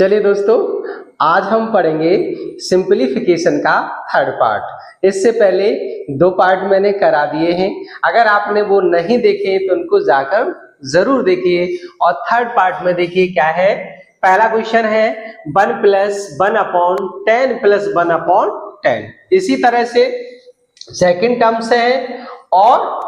चलिए दोस्तों, आज हम पढ़ेंगे सिंपलीफिकेशन का थर्ड पार्ट। इससे पहले दो पार्ट मैंने करा दिए हैं, अगर आपने वो नहीं देखे तो उनको जाकर जरूर देखिए। और थर्ड पार्ट में देखिए क्या है। पहला क्वेश्चन है 1 प्लस 1 अपॉन 10 प्लस 1 अपॉन 10। इसी तरह से सेकेंड टर्म्स है और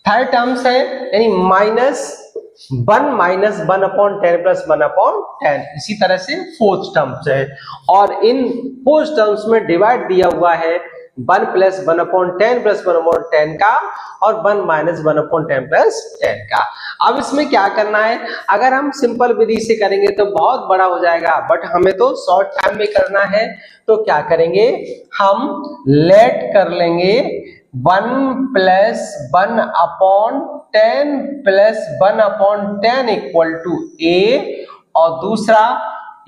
थर्ड टर्म्स है, यानी -1 माइनस 1 अपॉन 10 प्लस 1 अपॉन 10। इसी तरह से फोर्थ टर्म्स है और इन फोर्थ टर्म्स में डिवाइड दिया हुआ है 1 प्लस 1 अपॉन 10 प्लस 1 अपॉन 10 का और 1 माइनस 1 अपॉन 10 प्लस 10 का। अब इसमें क्या करना है, अगर हम सिंपल विधि से करेंगे तो बहुत बड़ा हो जाएगा, बट हमें तो शॉर्ट टाइम में करना है। तो क्या करेंगे, हम लेट कर लेंगे 1 plus 1 upon 10 plus 1 upon 10 equal to A, और दूसरा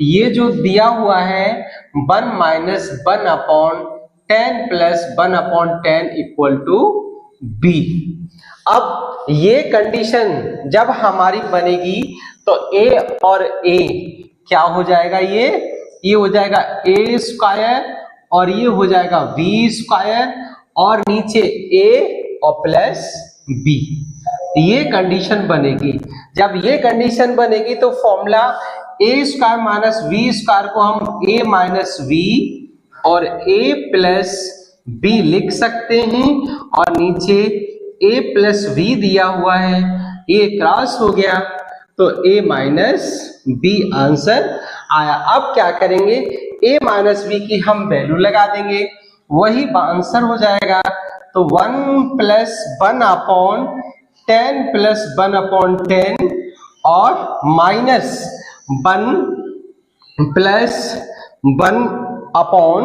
ये जो दिया हुआ है 1 minus 1 upon 10 plus 1 upon 10 equal to B. अब ये कंडीशन जब हमारी बनेगी तो ए और ए क्या हो जाएगा, ये हो जाएगा ए स्क्वायर और ये हो जाएगा बी स्क्वायर और नीचे ए और प्लस बी। ये कंडीशन बनेगी। जब ये कंडीशन बनेगी तो formula A square minus V square को हम ए माइनस वी और ए प्लस बी लिख सकते हैं, और नीचे ए प्लस वी दिया हुआ है, ये क्रॉस हो गया तो ए माइनस बी आंसर आया। अब क्या करेंगे, ए माइनस बी की हम वैल्यू लगा देंगे, वही आंसर हो जाएगा। तो 1 प्लस 1 अपॉन 10 प्लस 1 अपॉन 10 और minus 1 plus 1 upon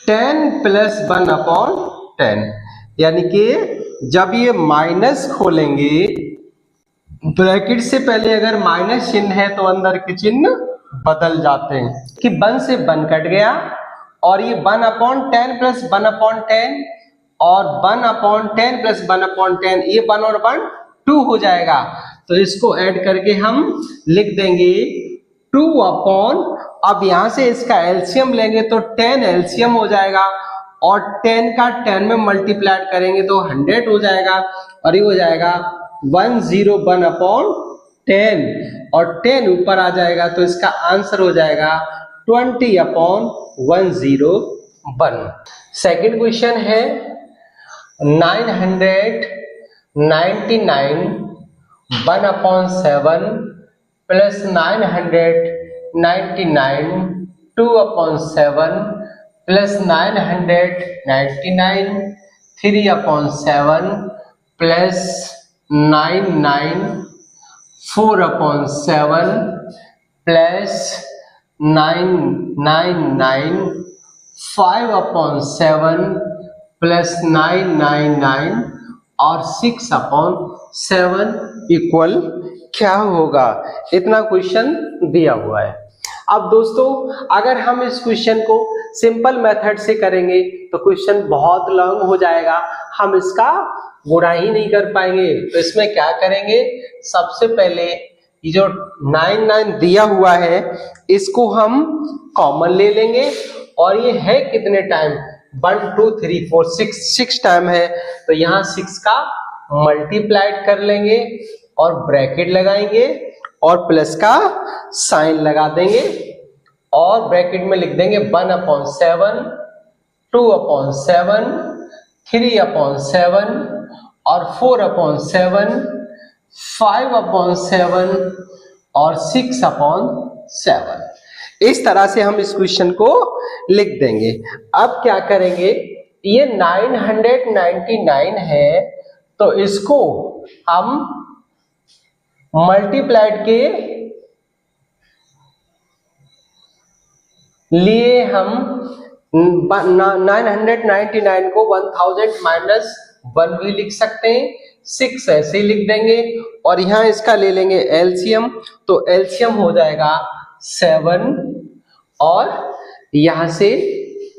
10 plus 1 upon 10, यानी कि जब ये माइनस खोलेंगे, ब्रैकेट से पहले अगर माइनस चिन्ह है तो अंदर के चिन्ह बदल जाते हैं कि 1 से 1 कट गया और ये 1 अपॉन 10 प्लस 1 अपॉन 10 और 1 अपॉन 10 प्लस 1 अपॉन 10, ये 1 और 1 2 हो जाएगा। तो इसको ऐड करके हम लिख देंगे 2 अपॉन, अब यहां से इसका एलसीएम लेंगे तो 10 एलसीएम हो जाएगा और 10 का 10 में मल्टीप्लाई करेंगे तो 100 हो जाएगा और ये हो जाएगा 101 अपॉन 10 और 10 ऊपर आ जाएगा तो इसका आंसर हो जाएगा 20 अपॉन 101। सेकेंड क्वेश्चन है 999 1 upon 7 plus 999 2 upon 7 plus 999 3 upon 7 plus 99 4 upon 7 plus 999 5 upon 7 plus 999 और 6 अपॉन 7 इक्वल क्या होगा। इतना क्वेश्चन दिया हुआ है। अब दोस्तों, अगर हम इस क्वेश्चन को सिंपल मेथड से करेंगे तो क्वेश्चन बहुत लॉन्ग हो जाएगा, हम इसका गुणा ही नहीं कर पाएंगे। तो इसमें क्या करेंगे, सबसे पहले ये जो 99 दिया हुआ है इसको हम कॉमन ले लेंगे, और ये है कितने टाइम, 1 2 3 4 6 टाइम है, तो यहाँ 6 का मल्टीप्लाइड कर लेंगे और ब्रैकेट लगाएंगे और प्लस का साइन लगा देंगे और ब्रैकेट में लिख देंगे 1 अपॉन 7 2 अपॉन 7 3 अपॉन 7 और 4 अपॉन 7 5 अपॉन 7 और 6 अपॉन 7। इस तरह से हम इस क्वेश्चन को लिख देंगे। अब क्या करेंगे, ये 999 है तो इसको हम मल्टीप्लाइड के लिए हम 999 को 1000 माइनस 1 भी लिख सकते हैं, 6 ऐसे ही लिख देंगे और यहाँ इसका ले लेंगे एलसीएम, तो एलसीएम हो जाएगा 7 और यहाँ से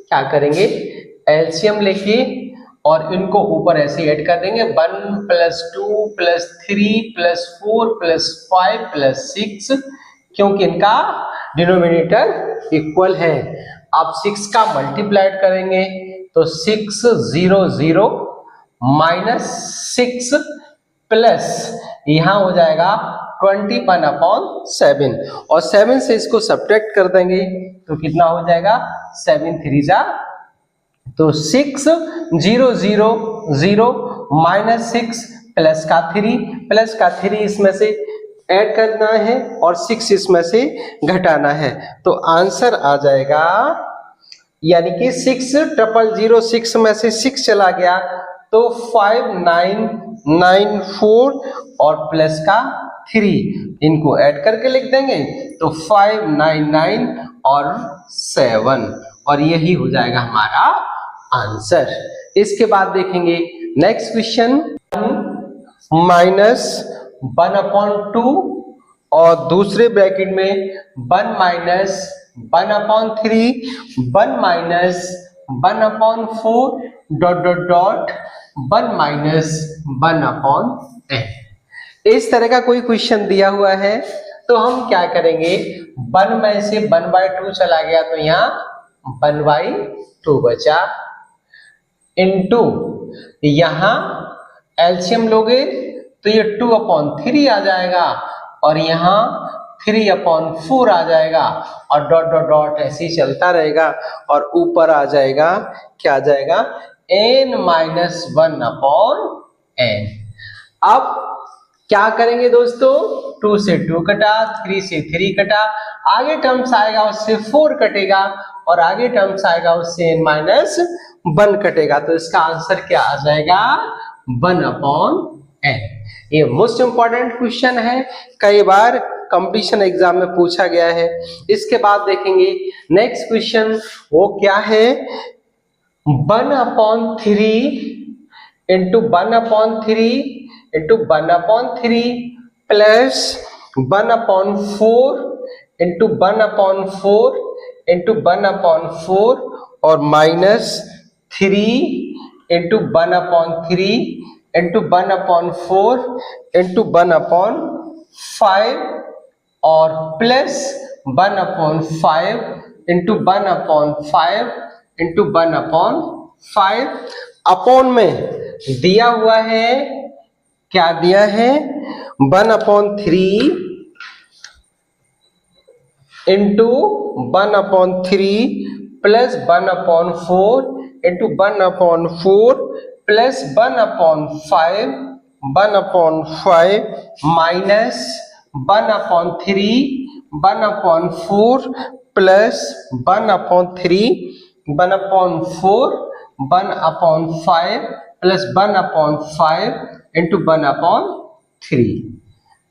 क्या करेंगे, एलसीएम लेके और इनको ऊपर ऐसे ऐड कर देंगे 1 plus 2 plus 3 plus 4 plus 5 plus 6 क्योंकि इनका डिनोमिनेटर इक्वल है। अब 6 का मल्टीप्लाइड करेंगे तो 600 माइनस 6 प्लस यहाँ हो जाएगा 21/7 और 7 से इसको सब्ट्रैक्ट कर देंगे तो कितना हो जाएगा 7 3 जा, तो 600 माइनस 6 प्लस का 3 इसमें से ऐड करना है और 6 इसमें से घटाना है, तो आंसर आ जाएगा यानी कि 6006 में से 6 चला गया तो 5994 और प्लस का 3 इनको ऐड करके लिख देंगे तो 599 और 7 और यही हो जाएगा हमारा आंसर। इसके बाद देखेंगे नेक्स्ट क्वेश्चन, -1/2 और दूसरे ब्रैकेट में 1 minus 1/3 1 minus 1/4 dot dot dot 1 minus 1/n। इस तरह का कोई क्वेश्चन दिया हुआ है तो हम क्या करेंगे, 1 में से 1/2 चला गया तो यहाँ 1/2 बचा, इनटू यहाँ एलसीएम लोगे तो ये 2/3 आ जाएगा और यहाँ 3/4 आ जाएगा और डॉट डॉट डॉट ऐसे ही चलता रहेगा और ऊपर आ जाएगा, क्या आ जाएगा n-1/n। अब क्या करेंगे दोस्तों, 2 से 2 कटा, 3 से 3 कटा, आगे टर्म्स आएगा उससे 4 कटेगा और आगे टर्म्स आएगा उससे n-1 कटेगा, तो इसका आंसर क्या आ जाएगा 1/n। ये मोस्ट इंपॉर्टेंट क्वेश्चन है, कई बार कंपटीशन एग्जाम में पूछा गया है। इसके बाद देखेंगे नेक्स्ट क्वेश्चन, वो क्या है 1/3 into 1/3 into 1/3 plus 1/4 into 1/4 into 1/4 और माइनस 3 इंटू 1/3 इंटू 1/4 इंटू 1/5 और प्लस 1/5 इंटू 1/5 इंटू 1/5 अपॉन में दिया हुआ है, क्या दिया है 1/3 into 1/3 plus 1/4 into 1/4 plus 1/5 minus 1/3 1/4 plus 1/3 1/4 1/5 plus 1/5 into 1/3।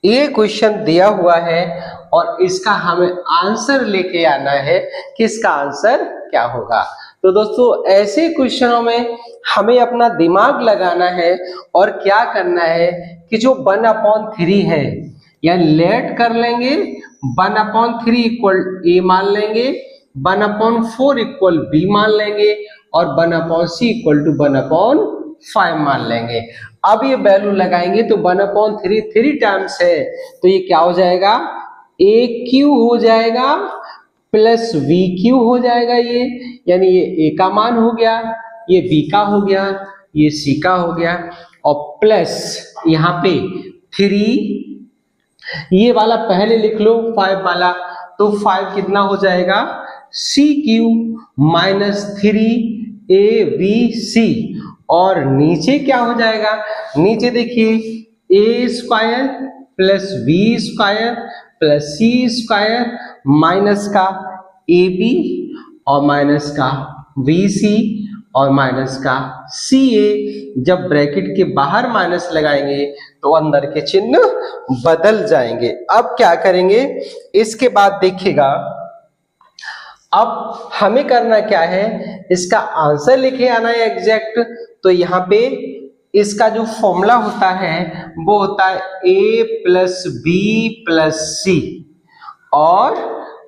ये क्वेश्चन दिया हुआ है और इसका हमें आंसर लेके आना है कि इसका आंसर क्या होगा। तो दोस्तों ऐसे क्वेश्चनों में हमें अपना दिमाग लगाना है और क्या करना है कि जो 1/3 है या लेट कर लेंगे, 1/3 इक्वल a मान लेंगे, 1/4 इक्वल b मान लेंगे और 1/c इक्वल टू 1/5 मान लेंगे। अब ये वैल्यू लगाएंगे तो 1/3 3 टाइम्स है तो ये क्या हो जाएगा AQ हो जाएगा प्लस VQ हो जाएगा, ये यानी ये A का मान हो गया, ये B का हो गया, ये C का हो गया और प्लस यहाँ पे 3, ये वाला पहले लिख लो 5 वाला, तो 5 कितना हो जाएगा CQ माइनस 3ABC और नीचे क्या हो जाएगा, नीचे देखिए A² plus B² plus C² minus का AB और माइनस का BC और माइनस का CA। जब ब्रैकेट के बाहर माइनस लगाएंगे तो अंदर के चिन्ह बदल जाएंगे। अब क्या करेंगे, इसके बाद देखिएगा अब हमें करना क्या है, इसका आंसर लिखे आना है एग्जैक्ट। तो यहाँ पे इसका जो फॉर्मूला होता है वो होता है A plus B plus C और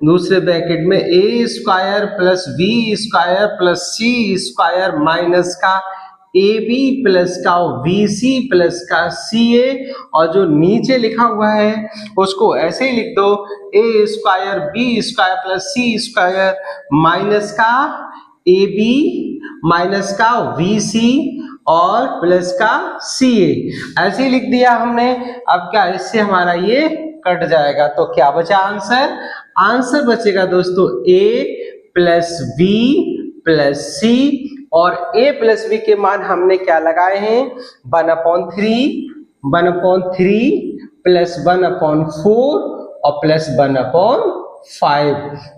दूसरे ब्रैकेट में A² plus B² plus C² minus का AB प्लस का VC प्लस का CA, और जो नीचे लिखा हुआ है उसको ऐसे ही लिख दो, A square B square plus C square minus का AB माइनस का VC और प्लस का CA, ऐसे ही लिख दिया हमने। अब क्या इससे हमारा ये कट जाएगा, तो क्या बचा आंसर? आंसर बचेगा दोस्तों A plus B plus C, और A प्लस B के मान हमने क्या लगाए हैं? 1/3, 1/3 प्लस 1/4 और प्लस 1/5,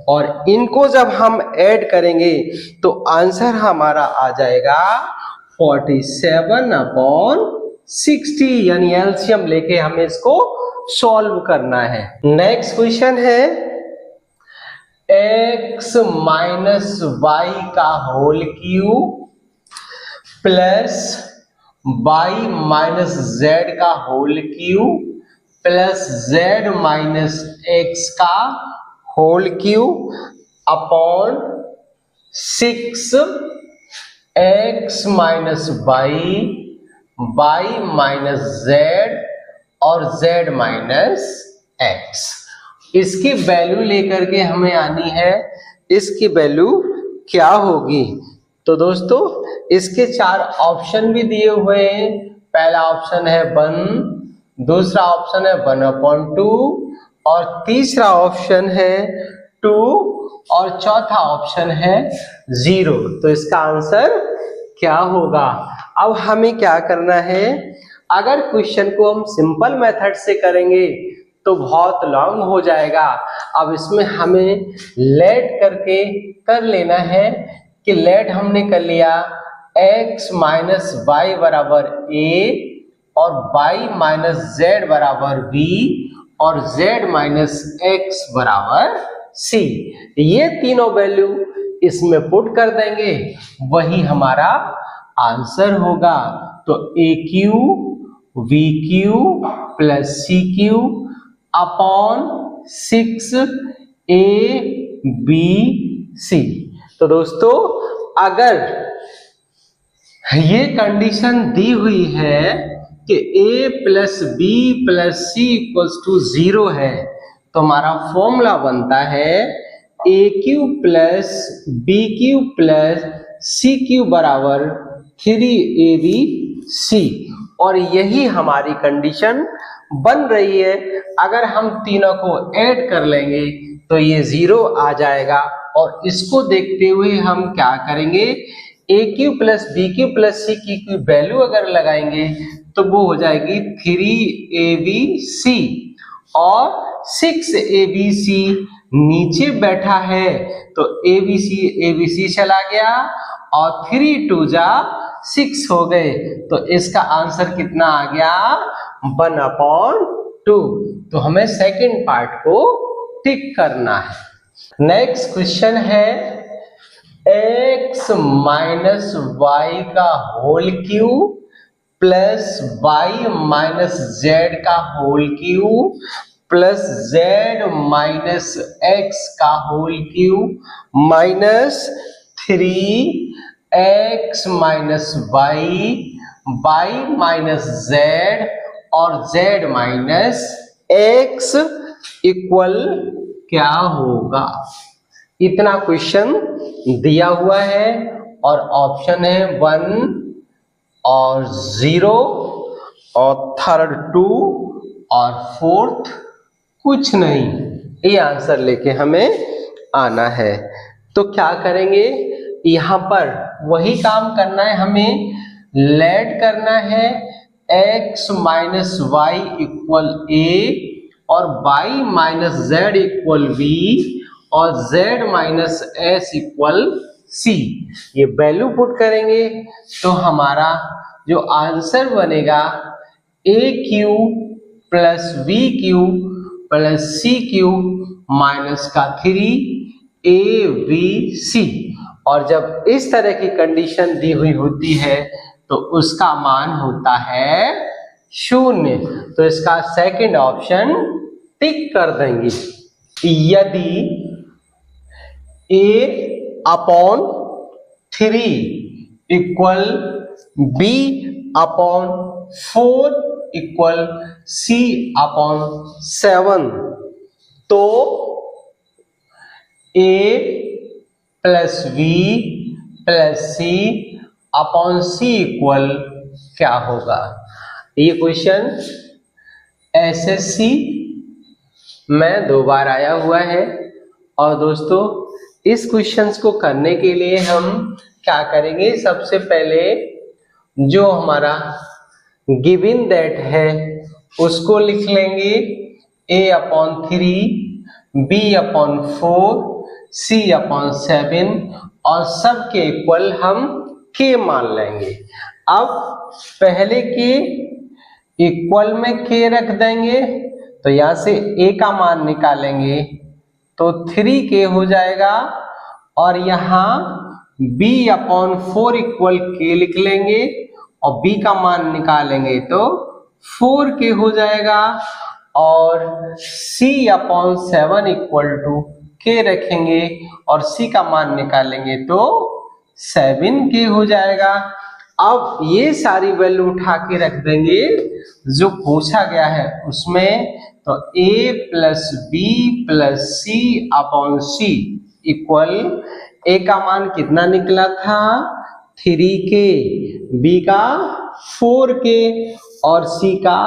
और इनको जब हम ऐड करेंगे तो आंसर हमारा आ जाएगा 47/60, यानी एलसीएम लेके हमें इसको सॉल्व करना है। नेक्स्ट क्वेश्चन है x माइनस वाई का whole cube plus y minus z का whole cube plus z minus x का whole cube upon 6x minus y, y minus z और z माइनस x। इसकी वैल्यू लेकर के हमें आनी है, इसकी वैल्यू क्या होगी? तो दोस्तों इसके 4 ऑप्शन भी दिए हुए हैं। पहला ऑप्शन है 1, दूसरा ऑप्शन है 1/2, और तीसरा ऑप्शन है 2, और चौथा ऑप्शन है 0। तो इसका आंसर क्या होगा? अब हमें क्या करना है, अगर क्वेश्चन को हम सिंपल मेथड से करेंगे तो बहुत लॉन्ग हो जाएगा। अब इसमें हमें लेट करके कर लेना है कि लेट हमने कर लिया x माइनस वाई बराबर a और y माइनस जेड बराबर b और z माइनस x बराबर c। ये तीनों वैल्यू इसमें पुट कर देंगे, वही हमारा आंसर होगा। तो AQ VQ plus CQ upon 6ABC। तो दोस्तों अगर ये कंडीशन दी हुई है कि A plus B plus C equals to 0 है, तो हमारा फॉर्मूला बनता है AQ plus BQ plus CQ बराबर 3ABC, और यही हमारी कंडीशन बन रही है। अगर हम तीनों को ऐड कर लेंगे तो ये 0 आ जाएगा, और इसको देखते हुए हम क्या करेंगे, AQ plus BQ plus CQ की वैल्यू अगर लगाएंगे तो वो हो जाएगी 3ABC, और 6ABC नीचे बैठा है तो ABC चला गया और 3 2 जा 6 हो गए, तो इसका आंसर कितना आ गया? 1/2। तो हमें सेकंड पार्ट को टिक करना है। नेक्स्ट क्वेश्चन है x माइनस वाई का whole cube plus y minus z का whole cube plus z minus x का whole cube minus 3x minus y, y minus z और z माइनस x इक्वल क्या होगा? इतना क्वेश्चन दिया हुआ है, और ऑप्शन है 1 और 0 और थर्ड 2 और फोर्थ कुछ नहीं। ये आंसर लेके हमें आना है। तो क्या करेंगे, यहाँ पर वही काम करना है, हमें लेट करना है x minus Y equal a और y minus Z equal b और z minus s equal c। ये वैल्यू पुट करेंगे तो हमारा जो आंसर बनेगा AQ plus BQ plus CQ minus का 3ABC, और जब इस तरह की कंडीशन दी हुई होती है तो उसका मान होता है 0। तो इसका सेकंड ऑप्शन टिक कर देंगे। यदि A/3 equal b upon 4 equal c upon 7, तो a plus v plus c upon c equal क्या होगा। ये क्वेश्चन एसएससी में 2 बार आया हुआ है। और दोस्तों इस क्वेश्चंस को करने के लिए हम क्या करेंगे, सबसे पहले जो हमारा गिवन दैट है उसको लिख लेंगे, a upon 3, b upon 4, c upon 7 और सब के इक्वल हम k मान लेंगे। अब पहले के इक्वल में k रख देंगे, तो यहां से a का मान निकालेंगे तो 3k हो जाएगा, और यहाँ b अपॉन 4 इक्वल k लिख लेंगे और b का मान निकालेंगे तो 4k हो जाएगा, और c upon 7 equal to k रखेंगे और c का मान निकालेंगे तो 7k हो जाएगा। अब ये सारी वैल्यू उठा के रख देंगे जो पूछा गया है उसमें, तो a plus b plus c upon c equal a का मान कितना निकला था 3k, b का 4k और c का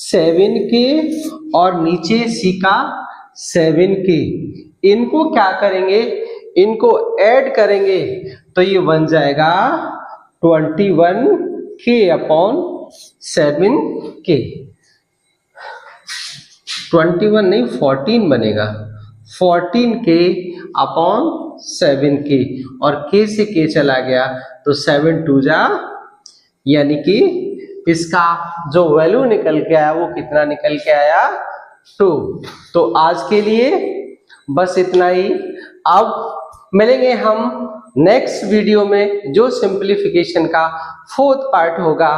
7k और नीचे c का 7k। इनको क्या करेंगे, इनको ऐड करेंगे तो ये बन जाएगा 21k अपॉन 7k। 21 नहीं 14 बनेगा, 14k अपॉन 7k, और k से k चला गया तो 7 2 जा, यानी कि इसका जो वैल्यू निकल के आया वो कितना निकल के आया 2। तो आज के लिए बस इतना ही। अब मिलेंगे हम नेक्स्ट वीडियो में जो सिंप्लीफिकेशन का 4th पार्ट होगा।